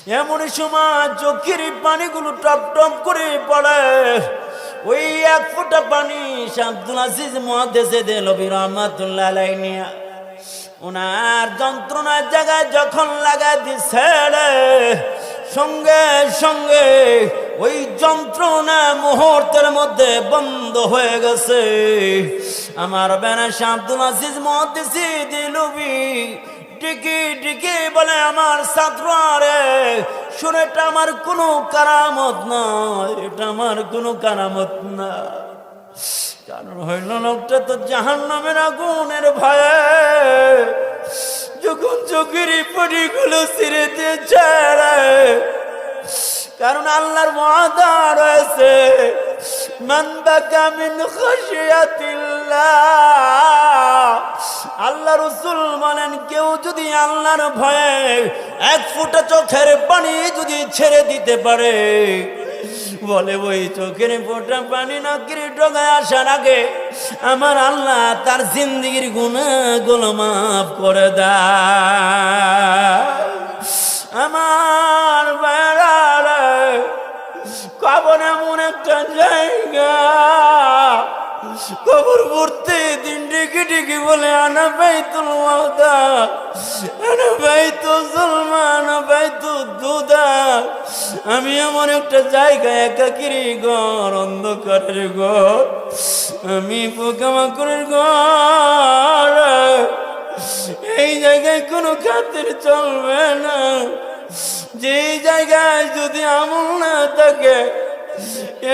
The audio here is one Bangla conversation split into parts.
এমন সময় চোখের পানিগুলো টপ টপ করে পড়ে। ওই এক ফোঁটা পানি আব্দুল আজিজ মুহাদ্দিসে দেলবি রহমাতুল্লাহ আলাইহি নিয়া ওনার যন্ত্রণার জায়গায় যখন লাগাই দিছে, সঙ্গে সঙ্গে ওই যন্ত্রণা মুহূর্তের মধ্যে বন্ধ হয়ে গেছে। আমার বেনাস আব্দুল আজিজ মুহাদ্দিসে দেলবি ডিকি ডিকি বলে, আমার ছাত্র রে শুনে, এটা আমার কোনো কারামত নয়, এটা আমার কোনো কারামত না। কারণ হইল লোকটা তো জাহান্নামের আগুনের ভয়ে যখন চোখের পটিগুলো ছিঁড়ে দিয়েছে, কারণ আল্লাহর ওয়াদা রয়েছে, মান বাকা মিন খাশিয়াতিল্লাহ। আল্লাহ রাসূল বলেন, কেউ যদি আল্লাহর ভয়ে এক ফোঁটা চোখের পানি যদি ছেড়ে দিতে পারে, বলে ওই চোখের ফোঁটা পানি নাকের ডগায় আসার আগে আমার আল্লাহ তার জিন্দেগির গুনাহগুলো মাফ করে দেয়। আমার বেড়ারে কবর এমন একটা জায়গা, কবর পড়তে দিন ডেকে ডেকে বলে, আনা বাইতুল ওয়াদা, আনা বাইতুল যুলমা, আনা বাইতুদ দুদা। আমি এমন একটা জায়গায় একাকিরি ঘর, অন্ধকারের ঘর, আমি পোকামাকড়ের ঘর। এই জায়গায় কোনো খাতির চলবে না। যে জায়গায় যদি আমল না থাকে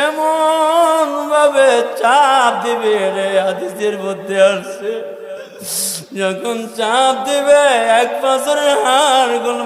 এমন ভাবে চাপ দিবে, রে হাদিসের মধ্যে আসছে, যখন চাপ দিবে এক বছরের হাড় গুলো